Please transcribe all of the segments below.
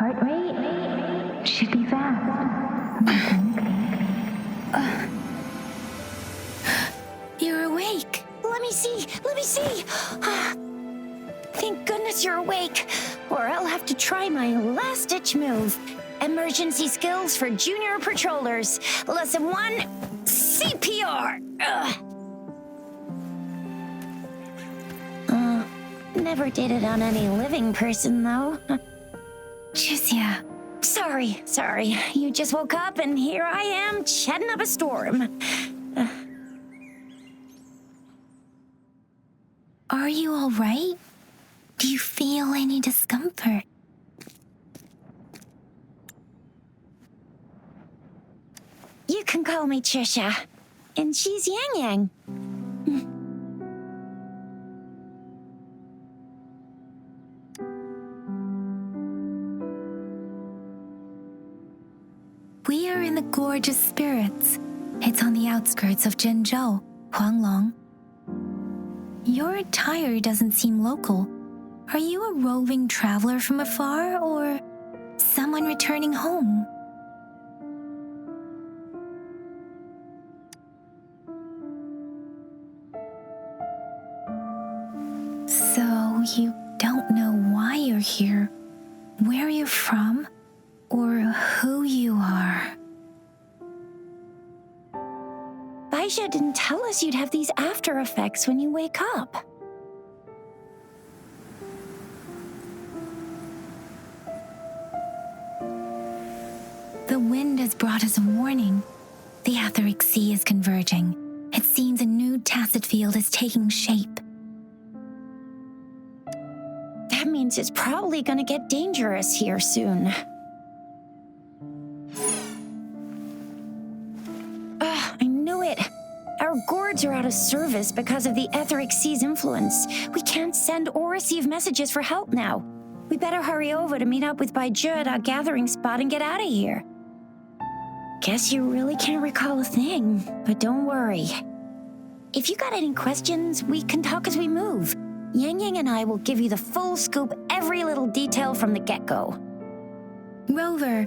Heart rate should be fast. You're awake. Let me see. Thank goodness you're awake, or I'll have to try my last-ditch move. Emergency skills for junior patrollers. Lesson 1, CPR. Never did it on any living person, though. Jusia. Sorry. You just woke up, and here I am, chatting up a storm. Are you all right? Do you feel any discomfort? You can call me Trisha, and she's Yang Yang. We are in the Gorge of Spirits. It's on the outskirts of Zhenzhou, Huanglong. Your attire doesn't seem local. Are you a roving traveler from afar, or someone returning home? So you don't know why you're here, where you're from, or who you are. Baisha didn't tell us you'd have these after effects when you wake up. The wind has brought us a warning. The etheric sea is converging. It seems a new tacit field is taking shape. That means it's probably gonna get dangerous here soon. I knew it. Our gourds are out of service because of the etheric sea's influence. We can't send or receive messages for help now. We better hurry over to meet up with Baiju at our gathering spot and get out of here. Guess you really can't recall a thing, but don't worry. If you got any questions, we can talk as we move. Yang Yang and I will give you the full scoop, every little detail from the get-go. Rover,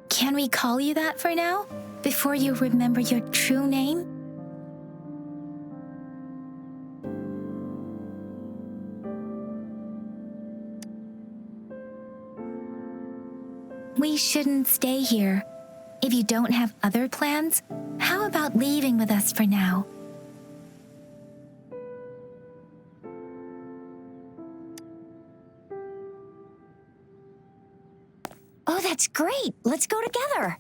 can we call you that for now? Before you remember your true name? We shouldn't stay here. If you don't have other plans, how about leaving with us for now? Oh, that's great. Let's go together.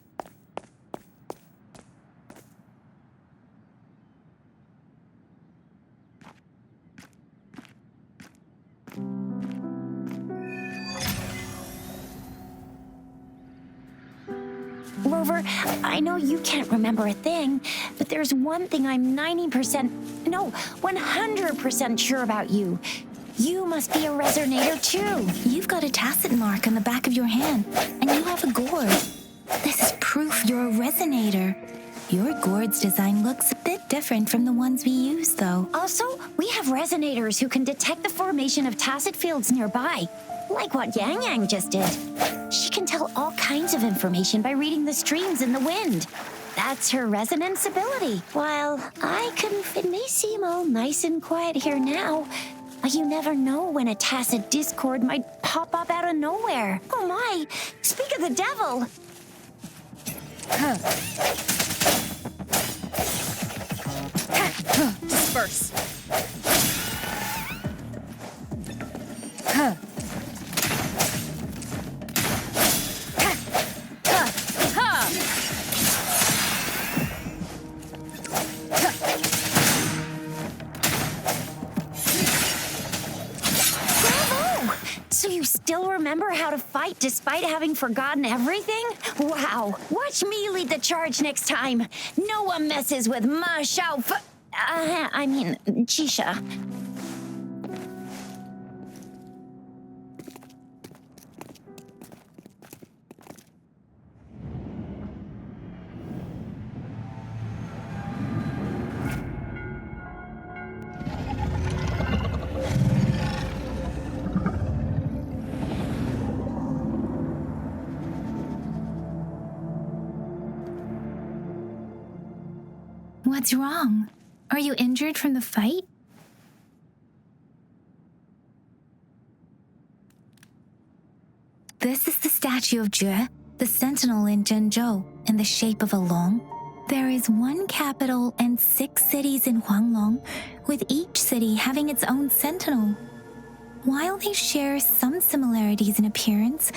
Rover, I know you can't remember a thing, but there's one thing I'm 100% sure about you. You must be a resonator too. You've got a tacit mark on the back of your hand, and you have a gourd. This is proof you're a resonator. Your gourd's design looks a bit different from the ones we use, though. Also, we have resonators who can detect the formation of tacit fields nearby, like what Yang Yang just did. She can tell all kinds of information by reading the streams in the wind. That's her resonance ability. While I can seem all nice and quiet here now, you never know when a tacit discord might pop up out of nowhere. Oh my, speak of the devil. Disperse. So you still remember how to fight despite having forgotten everything? Wow. Watch me lead the charge next time. No one messes with Ma Shao Chisha. What's wrong? Are you injured from the fight? This is the statue of Jue, the sentinel in Zhenzhou, in the shape of a long. There is one capital and 6 cities in Huanglong, with each city having its own sentinel. While they share some similarities in appearance,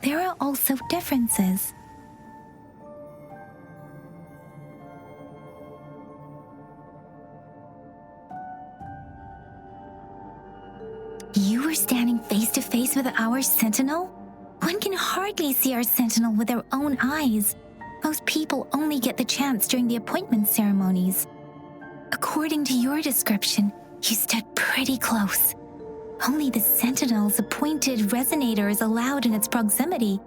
there are also differences. You were standing face to face with our sentinel? One can hardly see our sentinel with their own eyes. Most people only get the chance during the appointment ceremonies. According to your description, you stood pretty close. Only the sentinel's appointed resonator is allowed in its proximity.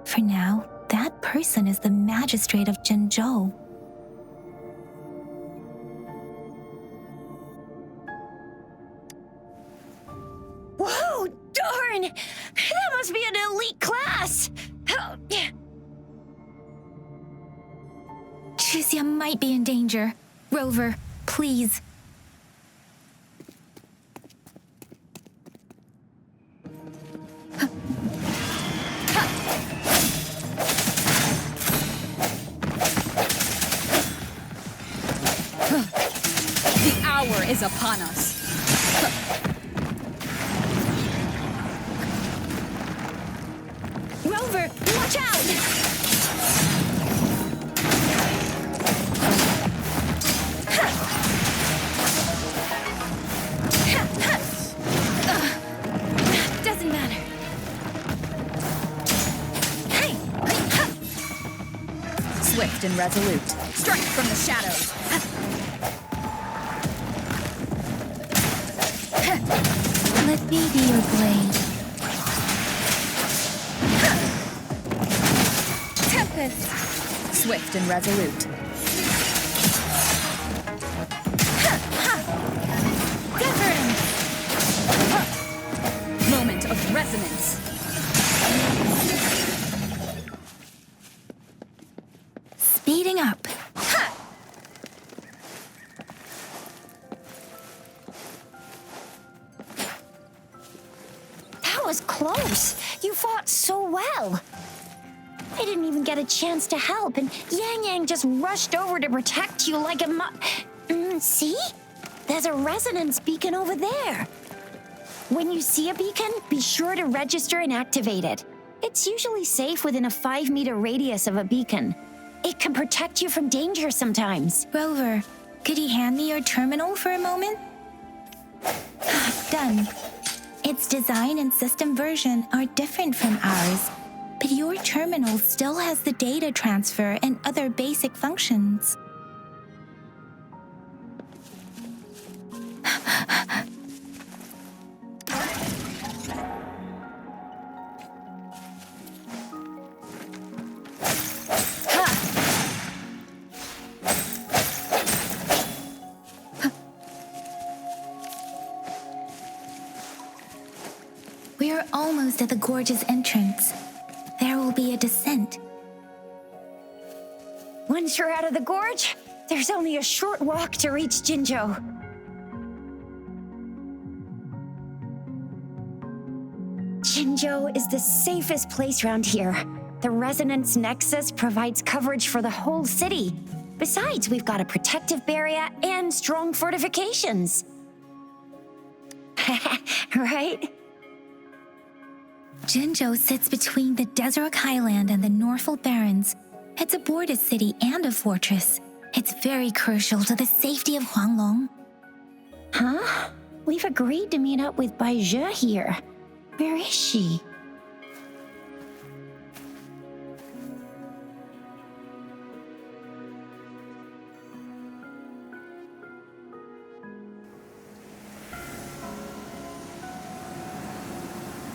For now, that person is the magistrate of Zhenzhou. Whoa, darn! That must be an elite class! Chixia might be in danger. Rover, please. The hour is upon us. Rover, watch out! Doesn't matter. Swift and resolute. Strike from the shadows. Let me be your blade. Tempest! Swift and resolute. Wuthering! Moment of resonance. Speeding up. That was close. You fought so well. I didn't even get a chance to help, and Yang Yang just rushed over to protect you like a see? There's a resonance beacon over there. When you see a beacon, be sure to register and activate it. It's usually safe within a 5-meter radius of a beacon. It can protect you from danger sometimes. Rover, could you hand me your terminal for a moment? Done. Its design and system version are different from ours, but your terminal still has the data transfer and other basic functions. We are almost at the gorge's entrance. There will be a descent. Once you're out of the gorge, there's only a short walk to reach Jinzhou. Jinzhou is the safest place around here. The Resonance Nexus provides coverage for the whole city. Besides, we've got a protective barrier and strong fortifications. Right? Zhenzhou sits between the Desert Highland and the Norfolk Barrens. It's a border city and a fortress. It's very crucial to the safety of Huanglong. Huh? We've agreed to meet up with Bai Zhe here. Where is she?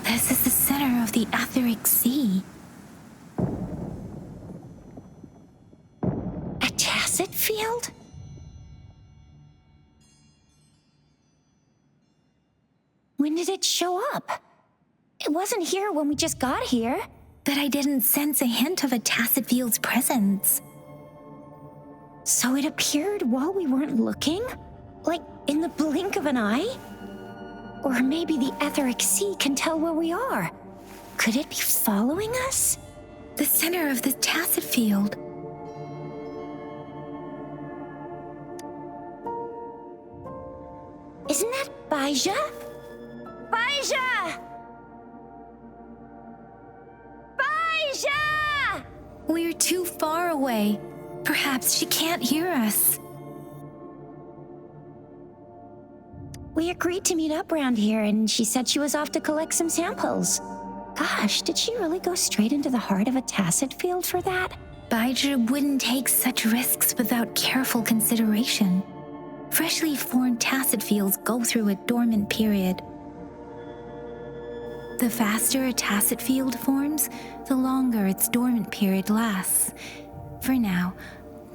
This is the center of the Etheric Sea. A tacit field? When did it show up? It wasn't here when we just got here. But I didn't sense a hint of a tacit field's presence. So it appeared while we weren't looking? Like in the blink of an eye? Or maybe the etheric sea can tell where we are. Could it be following us? The center of the tacit field. Isn't that Baija? Baija! Baija! We're too far away. Perhaps she can't hear us. We agreed to meet up around here, and she said she was off to collect some samples. Gosh, did she really go straight into the heart of a tacit field for that? Baija wouldn't take such risks without careful consideration. Freshly formed tacit fields go through a dormant period. The faster a tacit field forms, the longer its dormant period lasts. For now,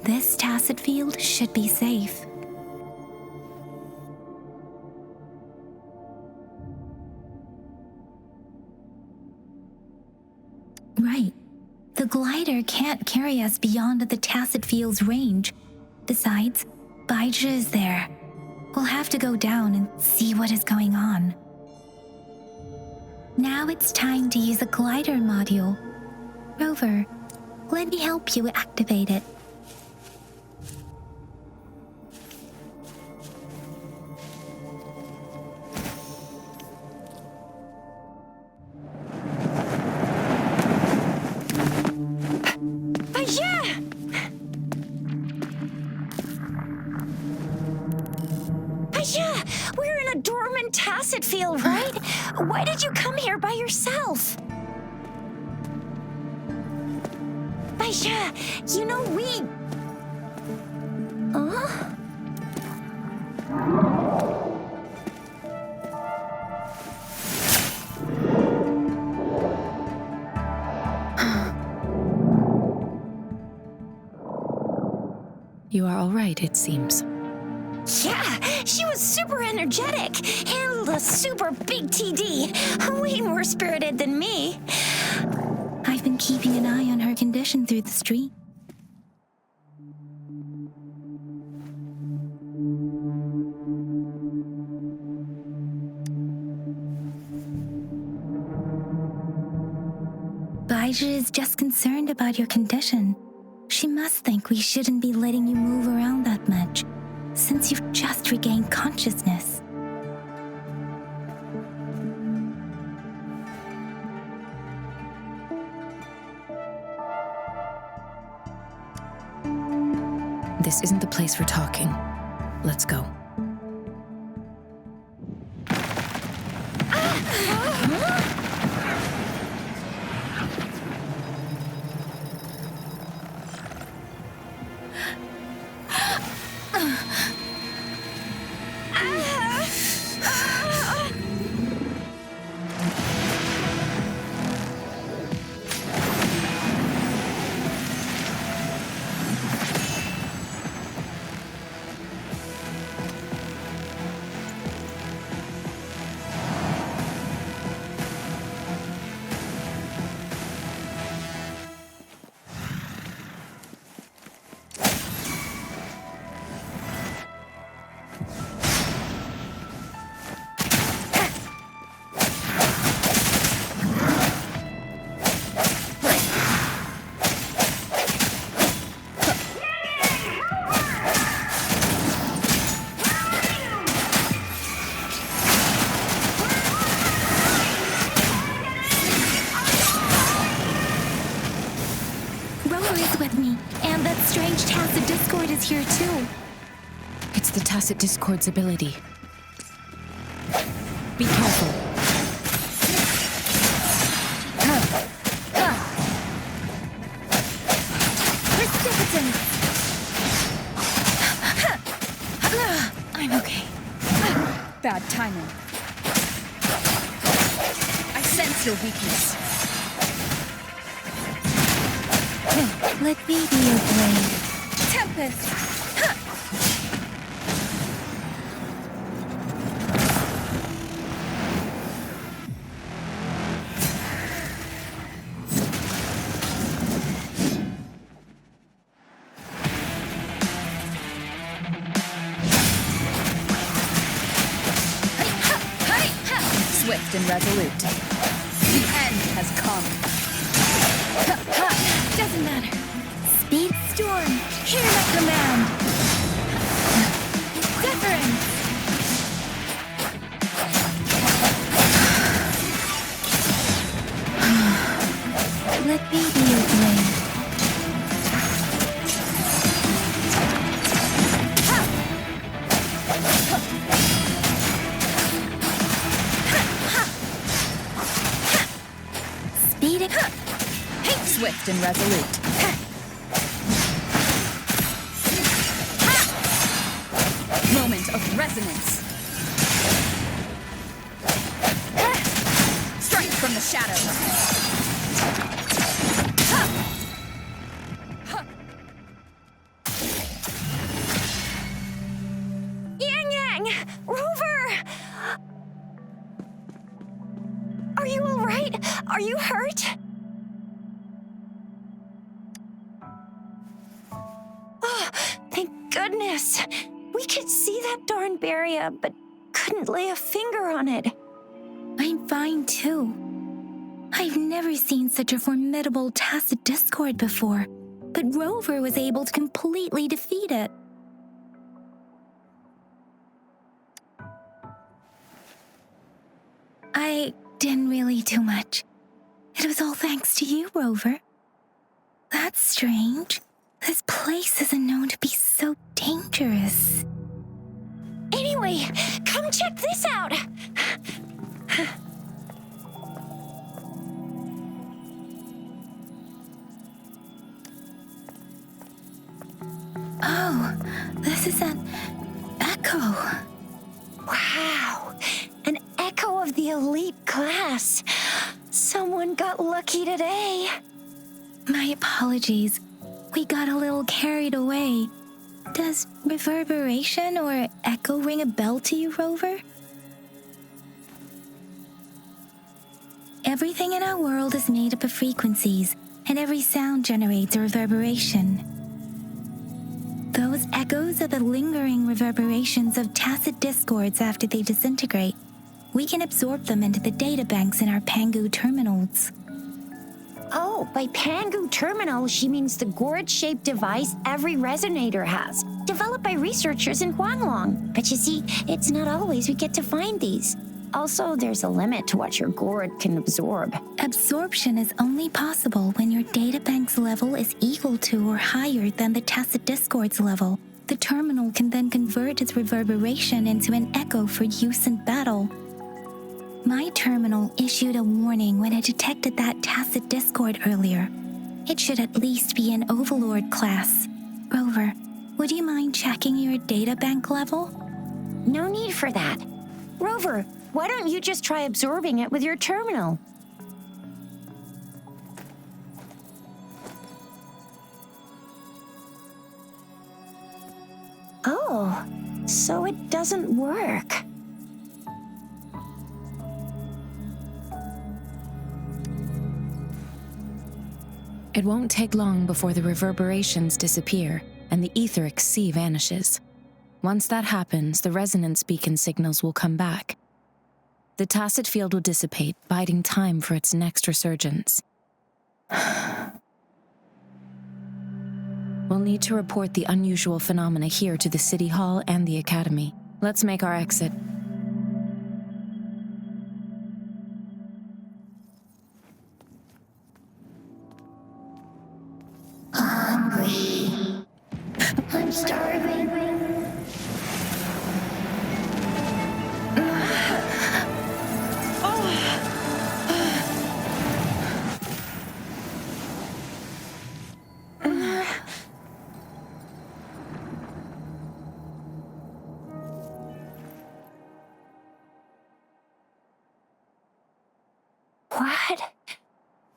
this tacit field should be safe. Right. The glider can't carry us beyond the tacit field's range. Besides, Baija is there. We'll have to go down and see what is going on. Now it's time to use a glider module. Rover, let me help you activate it. We're in a dormant tacit field, right? Why did you come here by yourself? Baija, you know we... Huh? You are all right, it seems. Yeah, she was super energetic. Handled a super big TD. Way more spirited than me. I've been keeping an eye on her condition through the street. Baija is just concerned about your condition. She must think we shouldn't be letting you move around that much, since you've just regained consciousness. This isn't the place for talking. Let's go. Here too. It's the tacit discord's ability. Be careful. Precipitant! I'm okay. Bad timing. I sense your weakness. Let me be your blade. Tempest! and resolute. The end has come. Doesn't matter. Speed storm. Hear my command. Wuthering. Let me be your blade. Speeding. Swift and resolute. Moment of resonance. Strike from the shadows. Rover! Are you all right? Are you hurt? Oh, thank goodness. We could see that darn barrier, but couldn't lay a finger on it. I'm fine too. I've never seen such a formidable tacit discord before, but Rover was able to completely defeat it. I didn't really do much. It was all thanks to you, Rover. That's strange. This place isn't known to be so dangerous. Anyway, come check this out. Oh, this is an echo. Wow, an echo of the elite class. Someone got lucky today. My apologies. We got a little carried away. Does reverberation or echo ring a bell to you, Rover? Everything in our world is made up of frequencies, and every sound generates a reverberation. Those echoes are the lingering reverberations of tacit discords after they disintegrate. We can absorb them into the data banks in our Pangu terminals. Oh, by Pangu terminal, she means the gourd-shaped device every resonator has, developed by researchers in Huanglong. But you see, it's not always we get to find these. Also, there's a limit to what your gourd can absorb. Absorption is only possible when your databank's level is equal to or higher than the tacit discord's level. The terminal can then convert its reverberation into an echo for use in battle. My terminal issued a warning when it detected that tacit discord earlier. It should at least be an Overlord class. Rover, would you mind checking your databank level? No need for that. Rover, why don't you just try absorbing it with your terminal? Oh, so it doesn't work. It won't take long before the reverberations disappear and the etheric sea vanishes. Once that happens, the resonance beacon signals will come back. The tacit field will dissipate, biding time for its next resurgence. We'll need to report the unusual phenomena here to the City Hall and the Academy. Let's make our exit. Hungry. I'm starving.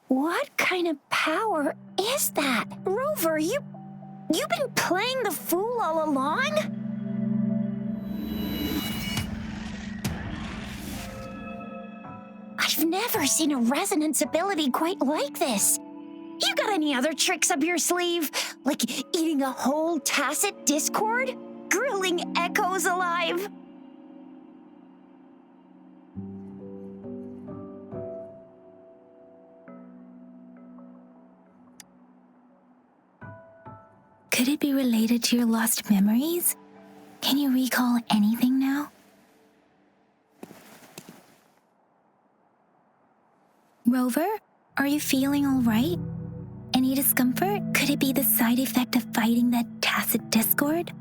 What kind of power is that? Rover, you've been playing the fool all along? I've never seen a resonance ability quite like this. You got any other tricks up your sleeve? Like eating a whole tacit discord? Grilling echoes alive? Could it be related to your lost memories? Can you recall anything now? Rover, are you feeling all right? Any discomfort? Could it be the side effect of fighting that tacit discord?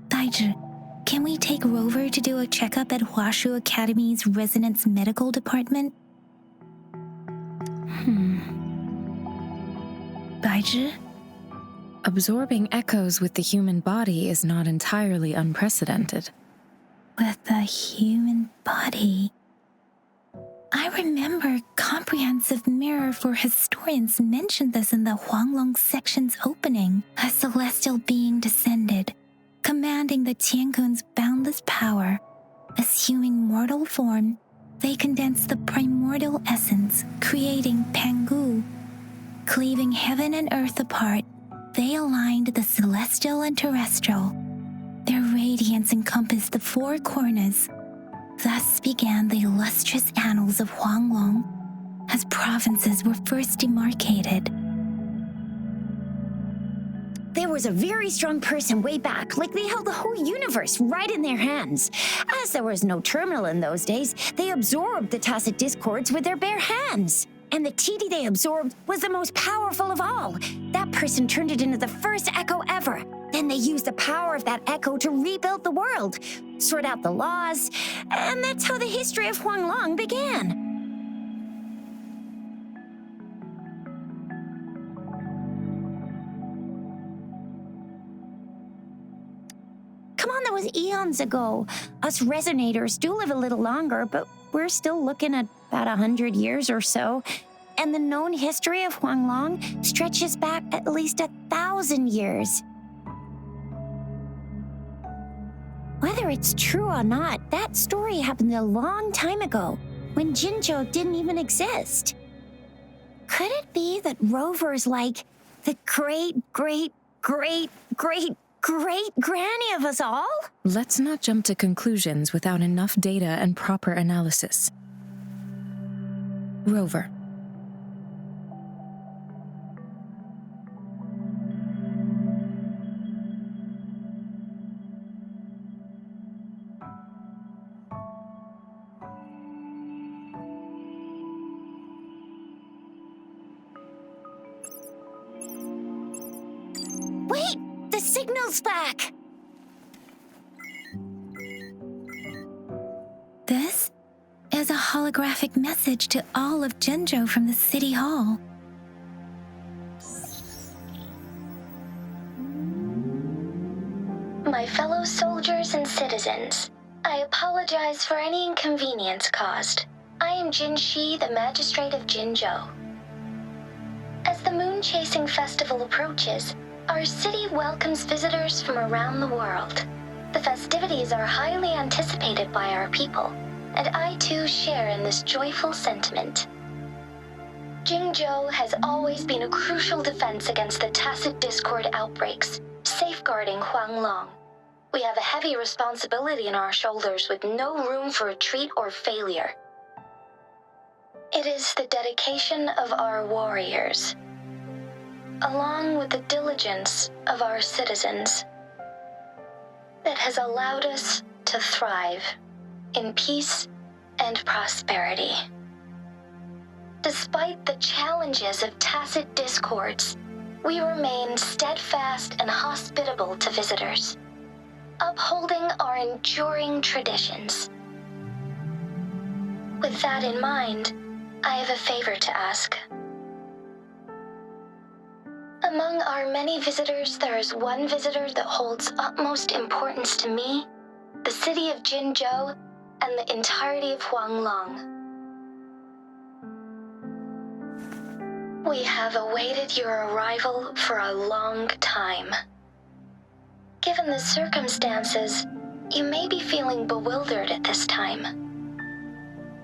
Daiju, can we take Rover to do a checkup at Hwashu Academy's Resonance Medical Department? Daiju? Absorbing echoes with the human body is not entirely unprecedented. With the human body. I remember Comprehensive Mirror for Historians mentioned this in the Huanglong section's opening. A celestial being descended, commanding the Tiankun's boundless power. Assuming mortal form, they condensed the primordial essence, creating Pangu. Cleaving heaven and earth apart, they aligned the celestial and terrestrial. Their radiance encompassed the four corners. Thus began the illustrious annals of Huanglong, as provinces were first demarcated. There was a very strong person way back, like they held the whole universe right in their hands. As there was no terminal in those days, they absorbed the tacit discords with their bare hands. And the TD they absorbed was the most powerful of all. That person turned it into the first echo ever. Then they used the power of that echo to rebuild the world, sort out the laws, and that's how the history of Huanglong began. Come on, that was eons ago. Us resonators do live a little longer, but we're still looking at about 100 years or so. And the known history of Huanglong stretches back at least 1,000 years. Whether it's true or not, that story happened a long time ago, when Jinzhou didn't even exist. Could it be that Rover's like the great-great-great-great-great-granny of us all? Let's not jump to conclusions without enough data and proper analysis. Rover. Wait! The signal's back! This is a holographic message to all of Jinzhou from the City Hall. My fellow soldiers and citizens, I apologize for any inconvenience caused. I am Jin Shi, the Magistrate of Jinzhou. As the moon-chasing festival approaches, our city welcomes visitors from around the world. The festivities are highly anticipated by our people, and I too share in this joyful sentiment. Jinzhou has always been a crucial defense against the tacit discord outbreaks, safeguarding Huanglong. We have a heavy responsibility on our shoulders with no room for retreat or failure. It is the dedication of our warriors, along with the diligence of our citizens, that has allowed us to thrive in peace and prosperity. Despite the challenges of tacit discords, we remain steadfast and hospitable to visitors, upholding our enduring traditions. With that in mind, I have a favor to ask. Among our many visitors, there is one visitor that holds utmost importance to me, the city of Jinzhou, and the entirety of Huanglong. We have awaited your arrival for a long time. Given the circumstances, you may be feeling bewildered at this time.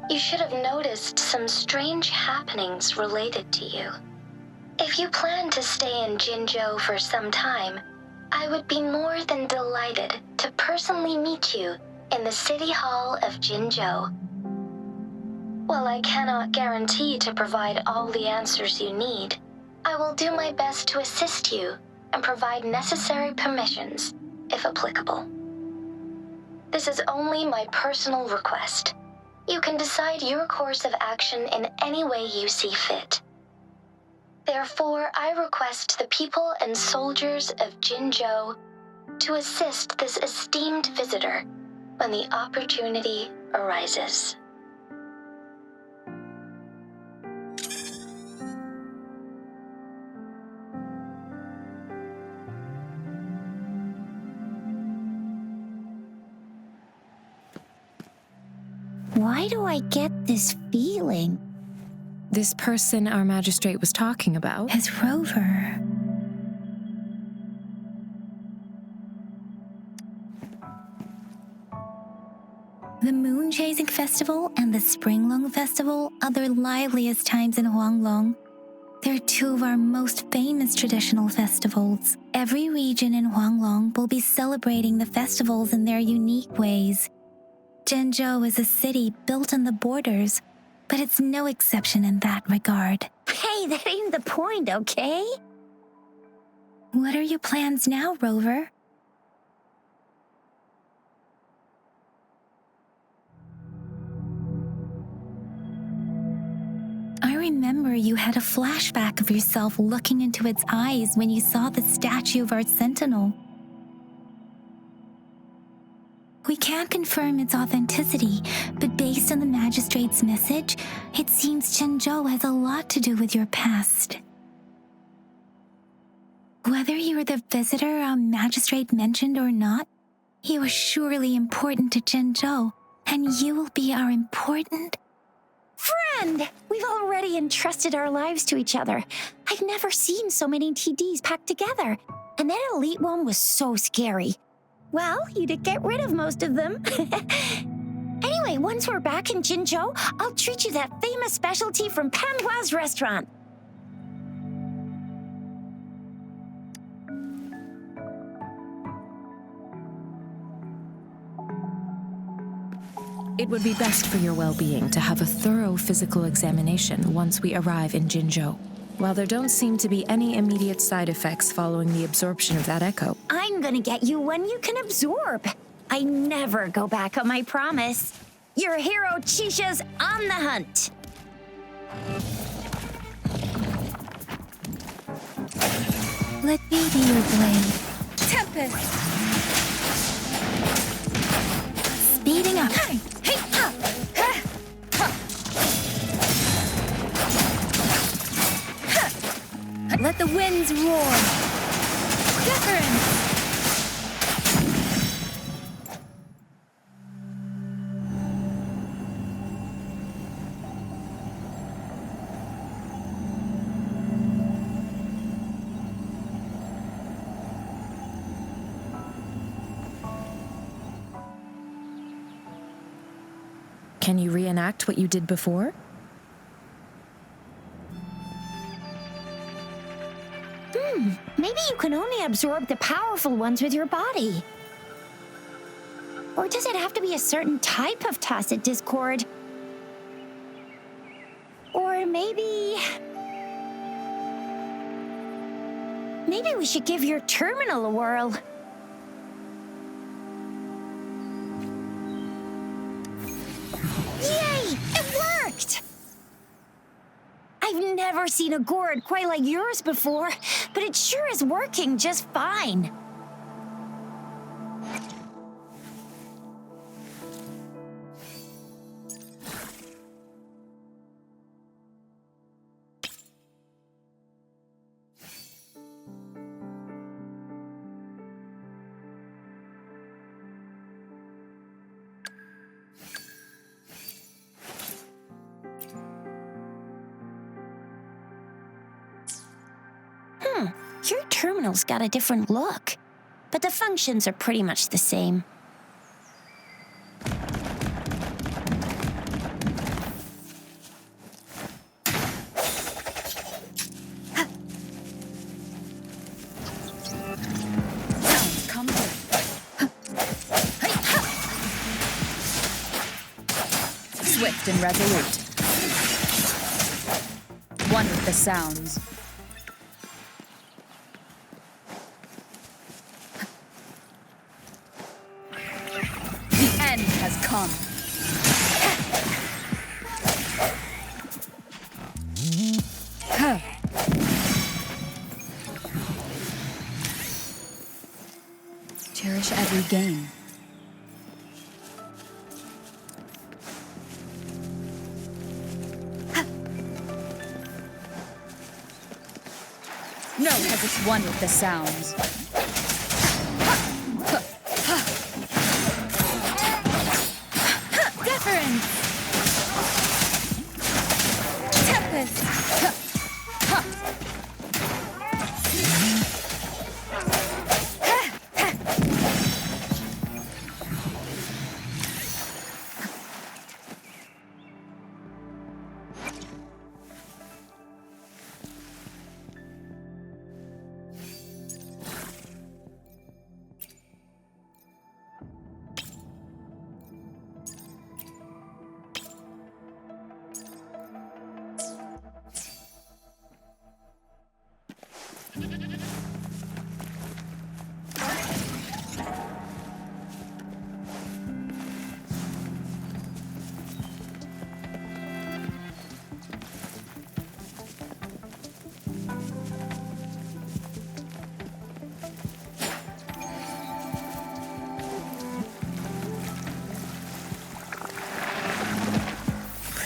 You should have noticed some strange happenings related to you. If you plan to stay in Jinzhou for some time, I would be more than delighted to personally meet you in the City Hall of Jinzhou. While I cannot guarantee to provide all the answers you need, I will do my best to assist you and provide necessary permissions, if applicable. This is only my personal request. You can decide your course of action in any way you see fit. Therefore, I request the people and soldiers of Jinzhou to assist this esteemed visitor when the opportunity arises. Why do I get this feeling? This person our magistrate was talking about? As Rover. The Moon Chasing Festival and the Springlong Festival are the liveliest times in Huanglong. They're two of our most famous traditional festivals. Every region in Huanglong will be celebrating the festivals in their unique ways. Zhenzhou is a city built on the borders, but it's no exception in that regard. Hey, that ain't the point, okay? What are your plans now, Rover? I remember you had a flashback of yourself looking into its eyes when you saw the statue of our sentinel. We can't confirm its authenticity, but based on the magistrate's message, it seems Zhenzhou has a lot to do with your past. Whether you're the visitor our magistrate mentioned or not, you are surely important to Zhenzhou, and you will be our important Friend! We've already entrusted our lives to each other. I've never seen so many TDs packed together, and that elite one was so scary. Well, you did get rid of most of them. Anyway, once we're back in Jinzhou, I'll treat you that famous specialty from Panhua's restaurant. It would be best for your well-being to have a thorough physical examination once we arrive in Jinzhou. While there don't seem to be any immediate side effects following the absorption of that echo, I'm gonna get you one you can absorb. I never go back on my promise. Your hero Chisha's on the hunt. Let me be your blade. Tempest! Speeding up. Let the winds roar! Difference! can you reenact what you did before? Maybe you can only absorb the powerful ones with your body. Or does it have to be a certain type of tacit discord? Or maybe we should give your terminal a whirl. Yay! It worked! I've never seen a gourd quite like yours before, but it sure is working just fine. Your terminal's got a different look, but the functions are pretty much the same. Come here. Swift and resolute. One with the sounds. come. Huh. Cherish every gain. No has its one with the sounds. Deference! Tempest!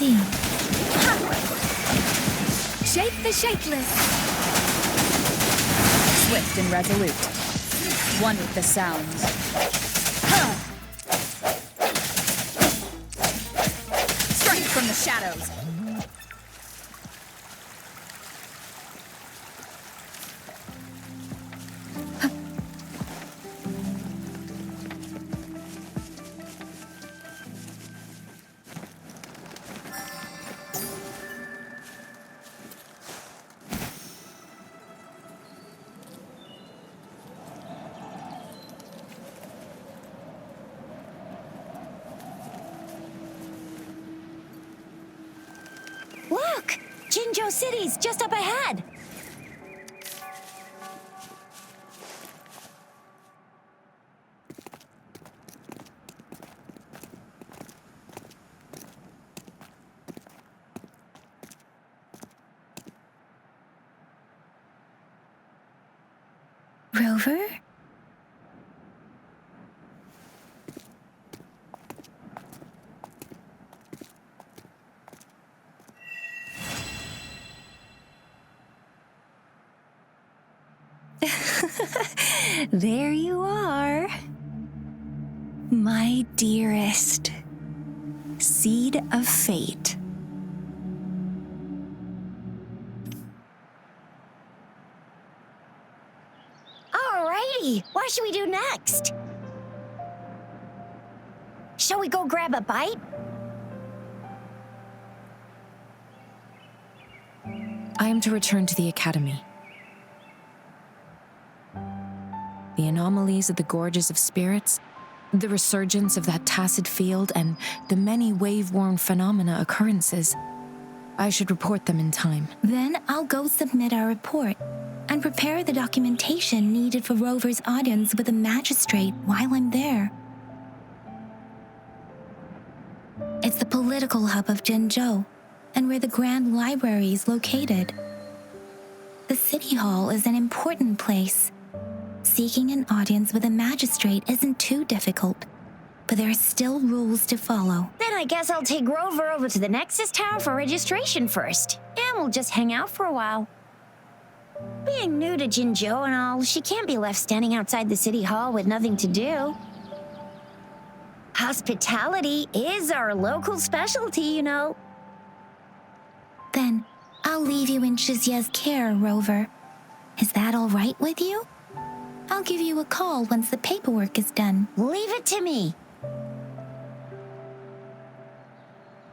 Please. Shape the shapeless. Swift and resolute. One with the sounds. Strike from the shadows. Look! Jinzhou City's just up ahead! Rover? There you are. My dearest. Seed of fate. Alrighty, what should we do next? Shall we go grab a bite? I am to return to the academy. The anomalies of the gorges of spirits, the resurgence of that tacit field, and the many wave-worn phenomena occurrences. I should report them in time. Then I'll go submit our report and prepare the documentation needed for Rover's audience with the magistrate while I'm there. It's the political hub of Jinzhou, and where the Grand Library is located. The City Hall is an important place. Seeking an audience with a magistrate isn't too difficult, but there are still rules to follow. Then I guess I'll take Rover over to the Nexus Tower for registration first, and we'll just hang out for a while. Being new to Jinzhou and all, she can't be left standing outside the City Hall with nothing to do. Hospitality is our local specialty, you know. Then I'll leave you in Shizia's care, Rover. Is that all right with you? I'll give you a call once the paperwork is done. Leave it to me.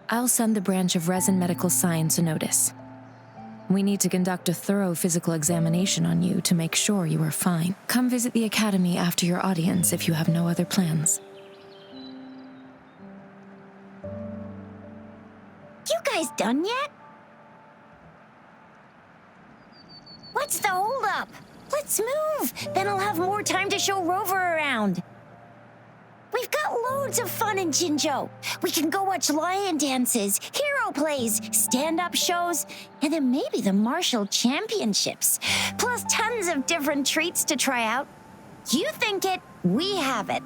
I'll send the branch of Resin Medical Science a notice. We need to conduct a thorough physical examination on you to make sure you are fine. Come visit the academy after your audience if you have no other plans. You guys done yet? What's the holdup? Let's move. Then I'll have more time to show Rover around. We've got loads loads of fun in Jinzhou. We can go watch lion dances, hero plays, stand-up shows, and then maybe the martial championships. Plus tons of different treats to try out. You think it, we have it.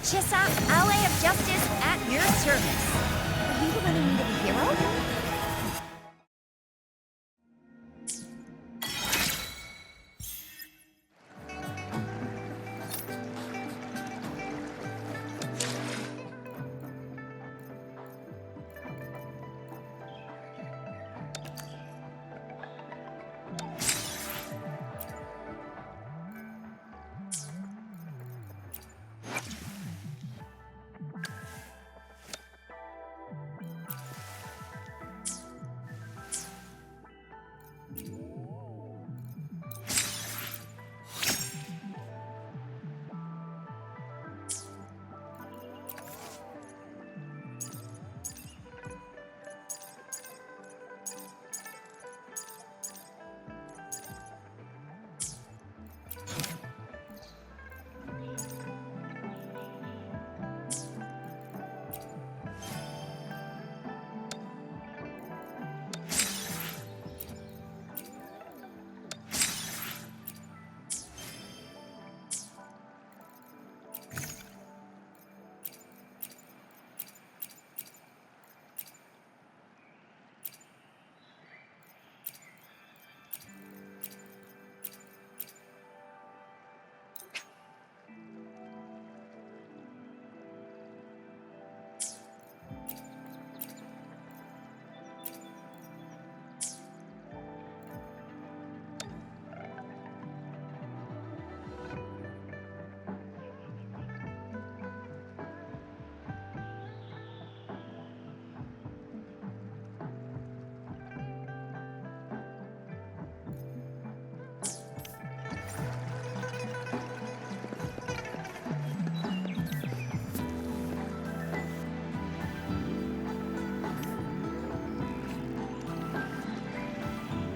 Chissa, Ally of Justice at your service. Are you running into the hero?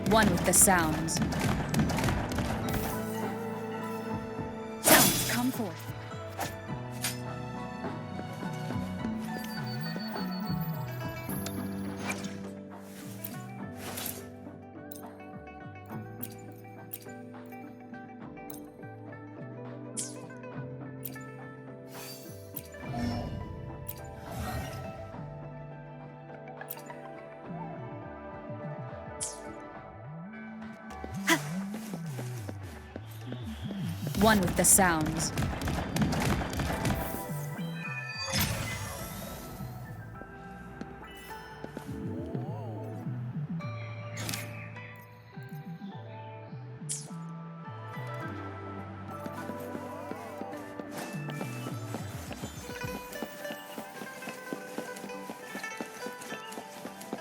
One with the sounds. Sounds come forth. One with the sounds.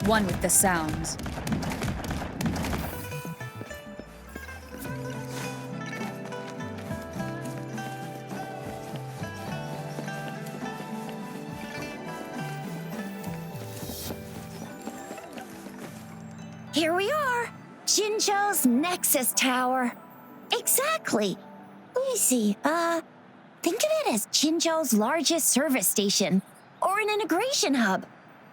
One with the sounds. Here we are, Jinzhou's Nexus Tower. Exactly. Let me see, think of it as Jinzhou's largest service station, or an integration hub.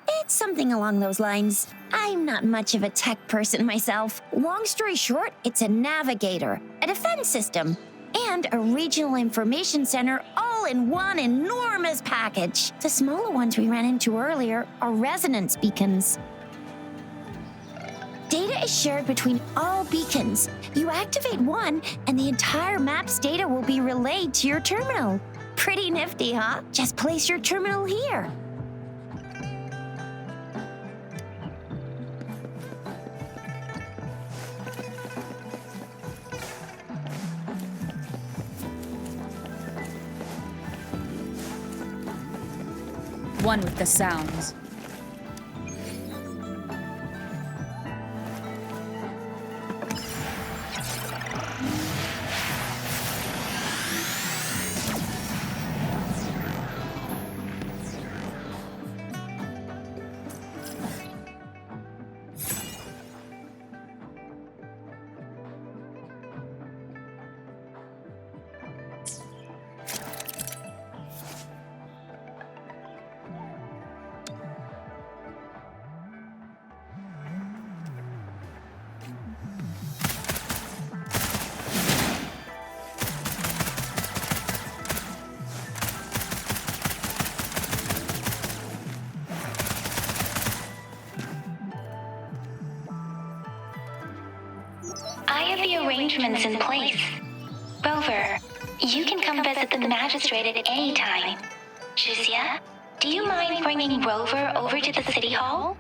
It's something along those lines. I'm not much of a tech person myself. Long story short, it's a navigator, a defense system, and a regional information center all in one enormous package. The smaller ones we ran into earlier are resonance beacons. Data is shared between all beacons. You activate one, and the entire map's data will be relayed to your terminal. Pretty nifty, huh? Just place your terminal here. One with the sounds. I have the arrangements in place. Rover, you can come visit the magistrate at any time. Juzia, do you mind bringing Rover over to the city hall?